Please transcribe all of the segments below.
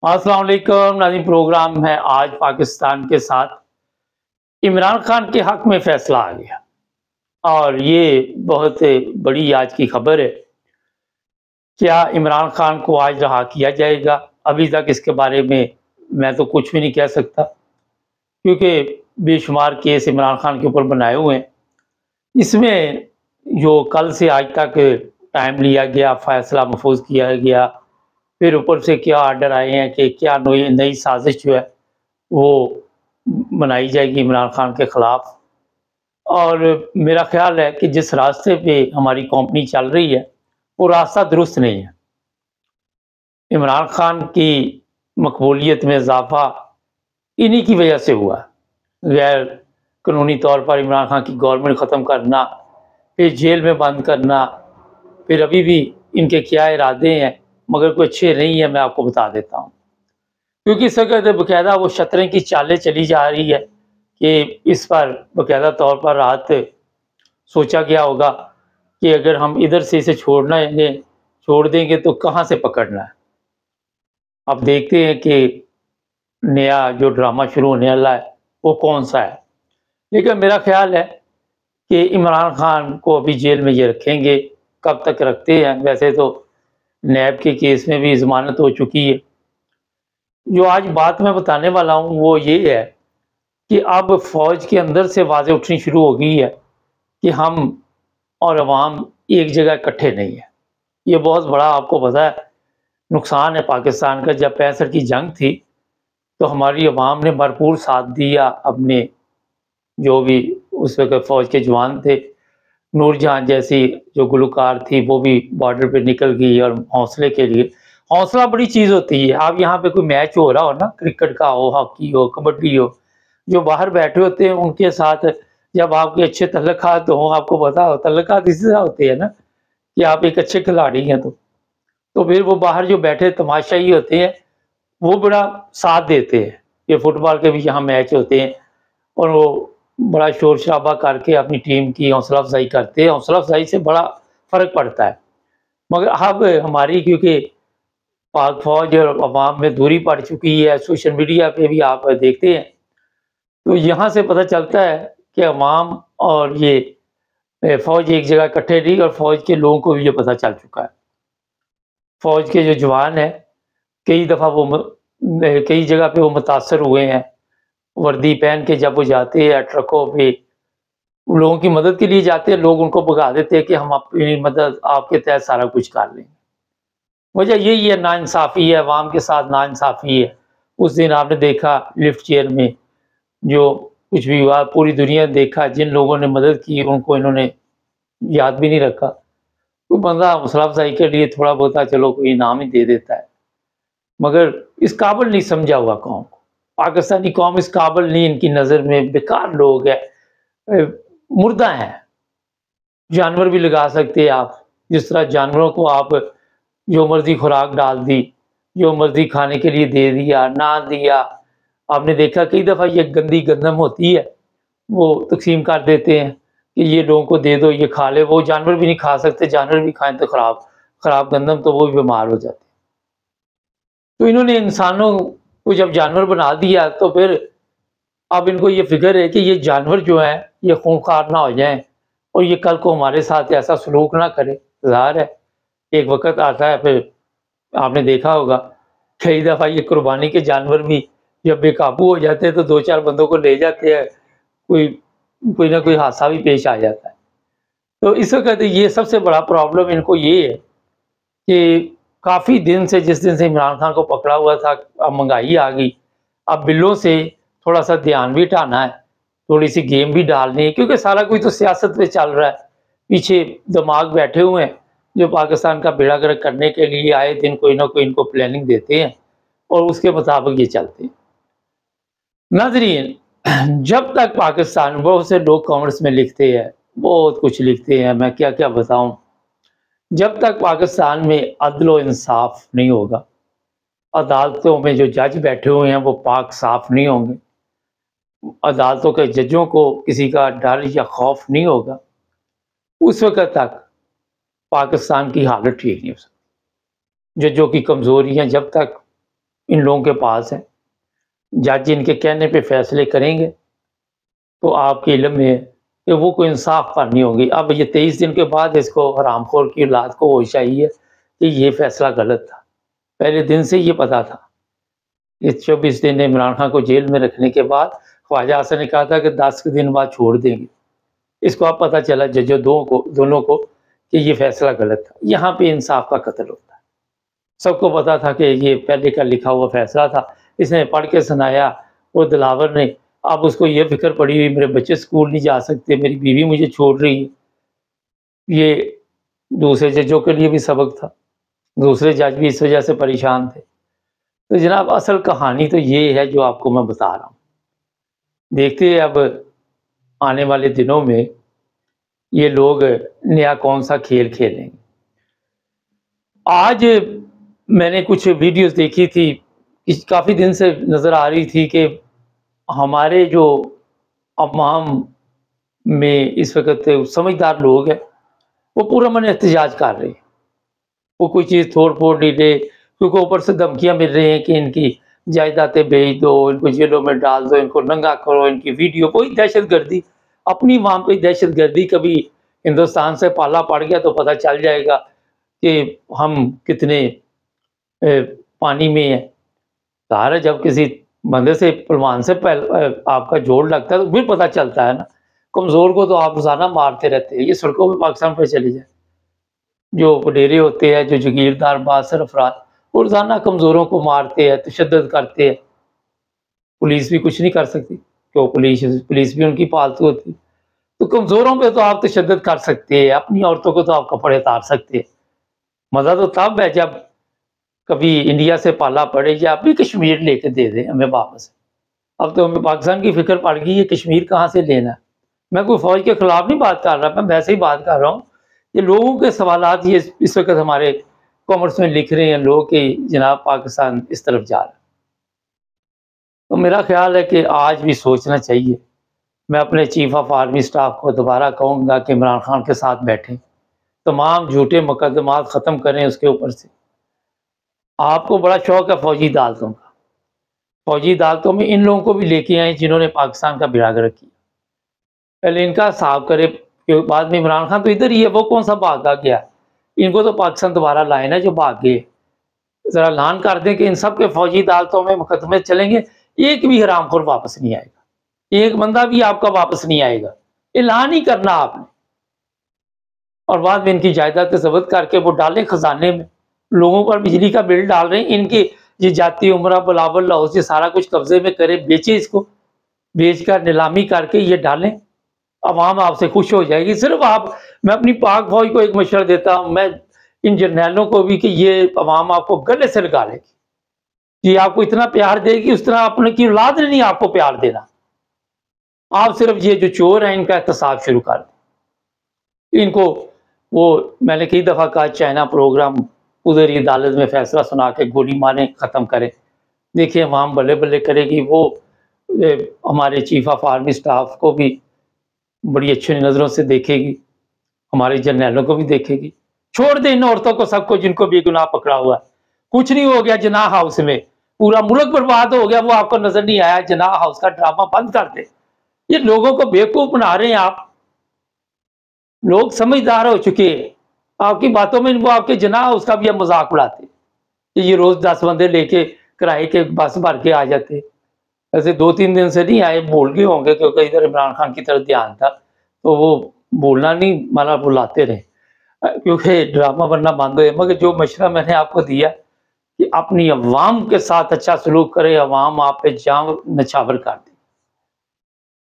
السلام علیکم ناظرین، پروگرام ہے آج پاکستان کے ساتھ۔ عمران خان کے حق میں فیصلہ آ گیا اور یہ بہت بڑی آج کی خبر ہے۔ کیا عمران خان کو آج رہا کیا جائے گا؟ ابھی تک اس کے بارے میں تو کچھ بھی نہیں کہہ سکتا، کیونکہ بے شمار کیس عمران خان کے اوپر بنائے ہوئے ہیں۔ اس میں جو کل سے آج تک ٹائم لیا گیا، فیصلہ محفوظ کیا گیا، پھر اوپر سے کیا آرڈر آئے ہیں کہ کیا نئی سازش جو ہے وہ بنائی جائے گی عمران خان کے خلاف۔ اور میرا خیال ہے کہ جس راستے پہ ہماری کمپنی چل رہی ہے وہ راستہ درست نہیں ہے۔ عمران خان کی مقبولیت میں اضافہ انہی کی وجہ سے ہوا۔ غیر قانونی طور پر عمران خان کی گورنمنٹ ختم کرنا، پھر جیل میں بند کرنا، پھر ابھی بھی ان کے کیا ارادے ہیں مگر کوئی اچھے نہیں ہے، میں آپ کو بتا دیتا ہوں۔ کیونکہ اس وقت باقاعدہ وہ شطرنج کی چالیں چلی جا رہی ہے کہ اس پر باقاعدہ طور پر رات سوچا گیا ہوگا کہ اگر ہم ادھر سے اسے چھوڑ دیں گے تو کہاں سے پکڑنا ہے۔ اب دیکھتے ہیں کہ نیا جو ڈرامہ شروع ہونے والا ہے وہ کون سا ہے۔ لیکن میرا خیال ہے کہ عمران خان کو ابھی جیل میں یہ رکھیں گے۔ کب تک رکھتے ہیں؟ ویسے تو نیب کے کیس میں بھی ضمانت ہو چکی ہے۔ جو آج بات میں بتانے والا ہوں وہ یہ ہے کہ اب فوج کے اندر سے آوازیں اٹھنی شروع ہو گئی ہے کہ ہم اور عوام ایک جگہ اکٹھے نہیں ہیں۔ یہ بہت بڑا آپ کو پتہ ہے نقصان ہے پاکستان کا۔ جب 65 کی جنگ تھی تو ہماری عوام نے بھرپور ساتھ دیا، اپنے جو بھی اس وقت فوج کے جوان تھے، نور جہاں جیسی جو گلوکار تھی وہ بھی بارڈر پہ نکل گئی، اور حوصلے کے لیے حوصلہ بڑی چیز ہوتی ہے۔ آپ یہاں پہ کوئی میچ ہو رہا ہو نا، کرکٹ کا ہو، ہاکی ہو، کبڈی ہو، جو باہر بیٹھے ہوتے ہیں ان کے ساتھ جب آپ کے اچھے تعلقات ہوں، آپ کو پتا ہو تعلقات اسی طرح ہوتے ہیں نا کہ آپ ایک اچھے کھلاڑی ہیں تو پھر وہ باہر جو بیٹھے تماشائی ہوتے ہیں وہ بڑا ساتھ دیتے ہیں۔ یہ فٹ بال کے بھی یہاں میچ ہوتے ہیں اور وہ بڑا شور شرابہ کر کے اپنی ٹیم کی حوصلہ افزائی کرتے ہیں۔ حوصلہ افزائی سے بڑا فرق پڑتا ہے۔ مگر اب ہماری کیونکہ پاک فوج اور عوام میں دوری پڑ چکی ہے، سوشل میڈیا پہ بھی آپ دیکھتے ہیں، تو یہاں سے پتہ چلتا ہے کہ عوام اور یہ فوج ایک جگہ اکٹھے رہی، اور فوج کے لوگوں کو بھی یہ پتہ چل چکا ہے۔ فوج کے جو جوان ہیں کئی دفعہ کئی جگہ پہ وہ متاثر ہوئے ہیں۔ وردی پہن کے جب وہ جاتے ہیں ٹرکوں پہ لوگوں کی مدد کے لیے جاتے ہیں، لوگ ان کو بھگا دیتے ہیں کہ ہم اپنی مدد آپ کے تحت سارا کچھ کر لیں گے۔ وجہ یہی ہے، ناانصافی ہے، عوام کے ساتھ ناانصافی ہے۔ اس دن آپ نے دیکھا لفٹ چیئر میں جو کچھ بھی ہوا، پوری دنیا نے دیکھا، جن لوگوں نے مدد کی ان کو انہوں نے یاد بھی نہیں رکھا۔ کوئی بندہ حوصلہ افزائی کے لیے تھوڑا بہت چلو کوئی انعام ہی دے دیتا ہے، مگر اس قابل نہیں سمجھا ہوا قوم کو۔ پاکستانی قوم اس قابل نہیں، ان کی نظر میں بیکار لوگ ہیں، مردہ ہیں۔ جانور بھی لگا سکتے ہیں آپ، جس طرح جانوروں کو آپ جو مرضی خوراک ڈال دی، جو مرضی کھانے کے لیے دے دیا، نہ دیا۔ آپ نے دیکھا کئی دفعہ یہ گندی گندم ہوتی ہے وہ تقسیم کر دیتے ہیں کہ یہ لوگوں کو دے دو، یہ کھا لے۔ وہ جانور بھی نہیں کھا سکتے، جانور بھی کھائیں تو خراب گندم تو وہ بھی بیمار ہو جاتے ہیں۔ تو انہوں نے انسانوں کو جب جانور بنا دیا تو پھر اب ان کو یہ فکر ہے کہ یہ جانور جو ہیں یہ خونخوار نہ ہو جائیں اور یہ کل کو ہمارے ساتھ ایسا سلوک نہ کرے۔ ظاہر ہے ایک وقت آتا ہے، پھر آپ نے دیکھا ہوگا کئی دفعہ یہ قربانی کے جانور بھی جب بے قابو ہو جاتے ہیں تو 2-4 بندوں کو لے جاتے ہیں، کوئی نہ کوئی حادثہ بھی پیش آ جاتا ہے۔ تو اس وقت یہ سب سے بڑا پرابلم ان کو یہ ہے کہ کافی دن سے، جس دن سے عمران خان کو پکڑا ہوا تھا، اب مہنگائی آ گئی، اب بلوں سے تھوڑا سا دھیان بھی ہٹانا ہے، تھوڑی سی گیم بھی ڈالنی ہے، کیونکہ سارا کوئی تو سیاست پہ چل رہا ہے۔ پیچھے دماغ بیٹھے ہوئے ہیں جو پاکستان کا بیڑا گرک کرنے کے لیے آئے دن کوئی نہ کوئی ان کو پلاننگ دیتے ہیں اور اس کے مطابق یہ چلتے ہیں۔ ناظرین، جب تک پاکستان، بہت سے لوگ کامنٹس میں لکھتے ہیں، بہت کچھ لکھتے ہیں، میں کیا کیا بتاؤں، جب تک پاکستان میں عدل و انصاف نہیں ہوگا، عدالتوں میں جو جج بیٹھے ہوئے ہیں وہ پاک صاف نہیں ہوں گے، عدالتوں کے ججوں کو کسی کا ڈر یا خوف نہیں ہوگا، اس وقت تک پاکستان کی حالت ٹھیک نہیں ہو سکتی۔ ججوں کی کمزوریاں جب تک ان لوگوں کے پاس ہیں، جج ان کے کہنے پہ فیصلے کریں گے تو آپ کے علم میں ہے کہ وہ کوئی انصاف پر نہیں ہوگی۔ اب یہ 23 دن کے بعد اس کو حرام خور کی اولاد کو ہوش آئی ہے کہ یہ فیصلہ غلط تھا، پہلے دن سے یہ پتا تھا۔ اس 24 دن عمران خان کو جیل میں رکھنے کے بعد خواجہ حسن نے کہا تھا کہ 10 دن بعد چھوڑ دیں گے، اس کو اب پتہ چلا ججوں دونوں کو کہ یہ فیصلہ غلط تھا۔ یہاں پہ انصاف کا قتل ہوتا ہے۔ سب کو پتا تھا کہ یہ پہلے کا لکھا ہوا فیصلہ تھا، اس نے پڑھ کے سنایا، وہ دلاور نے، اب اس کو یہ فکر پڑی ہوئی میرے بچے اسکول نہیں جا سکتے، میری بیوی مجھے چھوڑ رہی ہے۔ یہ دوسرے ججوں کے لیے بھی سبق تھا، دوسرے جج بھی اس وجہ سے پریشان تھے۔ تو جناب اصل کہانی تو یہ ہے جو آپ کو میں بتا رہا ہوں۔ دیکھتے ہیں اب آنے والے دنوں میں یہ لوگ نیا کون سا کھیل کھیلیں گے۔ آج میں نے کچھ ویڈیوز دیکھی تھی، کافی دن سے نظر آ رہی تھی کہ ہمارے جو عوام میں اس وقت سمجھدار لوگ ہیں وہ پورا من احتجاج کر رہے ہیں، وہ کوئی چیز توڑ پھوڑ نہیں رہے، کیونکہ اوپر سے دھمکیاں مل رہی ہیں کہ ان کی جائیدادیں بیچ دو، ان کو جیلوں میں ڈال دو، ان کو ننگا کرو، ان کی ویڈیو، کوئی دہشت گردی، اپنی وہاں پہ دہشت گردی۔ کبھی ہندوستان سے پالا پڑ گیا تو پتہ چل جائے گا کہ ہم کتنے پانی میں ہیں۔ ظاہر ہے جب کسی بندے سے پلوان سے آپ کا جوڑ لگتا ہے تو پھر پتہ چلتا ہے نا۔ کمزور کو تو آپ روزانہ مارتے رہتے ہیں، یہ سڑکوں پہ پاکستان پہ چلی جائے، جو وڈیرے ہوتے ہیں، جو جگیردار بااثر افراد، وہ روزانہ کمزوروں کو مارتے ہیں، تشدد کرتے ہیں۔ پولیس بھی کچھ نہیں کر سکتی، کیوں؟ پولیس بھی ان کی پالتو ہوتی۔ تو کمزوروں پہ تو آپ تشدد کر سکتے ہیں، اپنی عورتوں کو تو آپ کپڑے اتار سکتے ہیں۔ مزہ تو تب ہے جب کبھی انڈیا سے پالا پڑے یا اپنی کشمیر لے کے دے دیں ہمیں واپس۔ اب تو ہمیں پاکستان کی فکر پڑ گئی ہے کشمیر کہاں سے لینا ہے۔ میں کوئی فوج کے خلاف نہیں بات کر رہا، میں ویسے ہی بات کر رہا ہوں کہ لوگوں کے سوالات یہ اس وقت ہمارے کامرس میں لکھ رہے ہیں لوگ کہ جناب پاکستان اس طرف جا رہا ہے۔ تو میرا خیال ہے کہ آج بھی سوچنا چاہیے۔ میں اپنے چیف آف آرمی سٹاف کو دوبارہ کہوں گا کہ عمران خان کے ساتھ بیٹھیں، تمام جھوٹے مقدمات ختم کریں اس کے اوپر سے۔ آپ کو بڑا شوق ہے فوجی عدالتوں کا، فوجی عدالتوں میں ان لوگوں کو بھی لے کے آئیں جنہوں نے پاکستان کا بیڑا گرک کیا، پہلے ان کا حساب کرے کہ بعد میں عمران خان تو ادھر ہی ہے، وہ کون سا بھاگا گیا؟ ان کو تو پاکستان دوبارہ لائے نا جو بھاگ گئے۔ ذرا اعلان کر دیں کہ ان سب کے فوجی عدالتوں میں مقدمے چلیں گے، ایک بھی حرام خور واپس نہیں آئے گا، ایک بندہ بھی آپ کا واپس نہیں آئے گا۔ اعلان ہی کرنا آپ نے، اور بعد میں ان کی جائیداد ضبط کر کے وہ ڈالیں خزانے میں۔ لوگوں پر بجلی کا بل ڈال رہے ہیں، ان کے یہ جاتی عمرہ بلاول لاہور، یہ سارا کچھ قبضے میں کرے، بیچے، اس کو بیچ کر نیلامی کر کے یہ ڈالیں، عوام آپ سے خوش ہو جائے گی۔ صرف آپ، میں اپنی پاک فوج کو ایک مشورہ دیتا ہوں، میں ان جرنیلوں کو بھی، کہ یہ عوام آپ کو گلے سے لگا لے گی، یہ آپ کو اتنا پیار دے گی اس طرح اپنے کی اولاد نے نہیں آپ کو پیار دینا۔ آپ صرف یہ جو چور ہیں ان کا احتساب شروع کر دیں، ان کو وہ میں نے کئی دفعہ کہا چائنا پروگرام، ادھر ہی عدالت میں فیصلہ سنا کے گولی ماریں، ختم کریں۔ دیکھیں عوام بلے بلے کرے گی، وہ ہمارے چیف آف آرمی سٹاف کو بھی بڑی اچھی نظروں سے دیکھے گی، ہمارے جرنیلوں کو بھی دیکھے گی۔ چھوڑ دیں ان عورتوں کو، سب کو، جن کو بھی گناہ پکڑا ہوا ہے۔ کچھ نہیں ہو گیا جناح ہاؤس میں، پورا ملک برباد ہو گیا، وہ آپ کو نظر نہیں آیا؟ جناح ہاؤس کا ڈرامہ بند کر دیں۔ یہ لوگوں کو بیوقوف بنا رہے ہیں آپ، لوگ سمجھدار ہو چکے ہیں آپ کی باتوں میں، وہ آپ کے جناح ہاؤس کا بھی مذاق اڑاتے ہیں کہ یہ روز 10 بندے لے کے کرائے کے بس بھر کے آ جاتے۔ ایسے 2-3 دن سے نہیں آئے، بھول گئے ہوں گے کیونکہ ادھر عمران خان کی طرف دھیان تھا، تو وہ بولنا نہیں مانا بلاتے رہے کیونکہ ڈرامہ بننا بند ہوئے۔ مگر جو مشورہ میں نے آپ کو دیا کہ اپنی عوام کے ساتھ اچھا سلوک کرے، عوام آپ پہ جان نچھاور کر دے،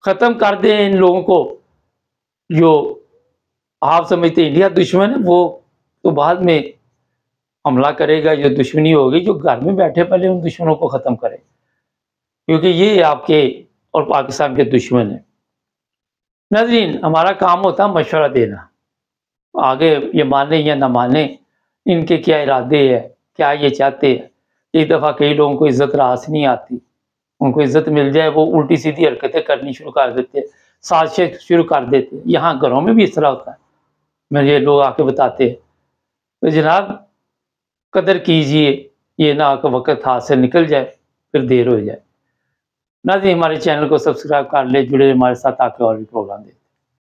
ختم کر دیں ان لوگوں کو جو آپ سمجھتے ہیں انڈیا دشمن ہے، وہ تو بعد میں حملہ کرے گا۔ جو دشمنی ہوگی، جو گھر میں بیٹھے پہلے ان دشمنوں کو ختم کرے، کیونکہ یہ آپ کے اور پاکستان کے دشمن ہیں۔ ناظرین، ہمارا کام ہوتا ہے مشورہ دینا، آگے یہ مانیں یا نہ مانیں، ان کے کیا ارادے ہیں، کیا یہ چاہتے ہیں۔ ایک دفعہ کئی لوگوں کو عزت راس نہیں آتی، ان کو عزت مل جائے وہ الٹی سیدھی حرکتیں کرنی شروع کر دیتے، سازشیں شروع کر دیتے۔ یہاں گھروں میں بھی اس طرح ہوتا ہے، مجھے لوگ آ کے بتاتے ہیں۔ تو جناب قدر کیجئے، یہ نہ کہ وقت ہاتھ سے نکل جائے پھر دیر ہو جائے۔ ناظرین ہمارے چینل کو سبسکرائب کر لے، جڑے ہمارے ساتھ آ کے اور بھی پروگرام دیں۔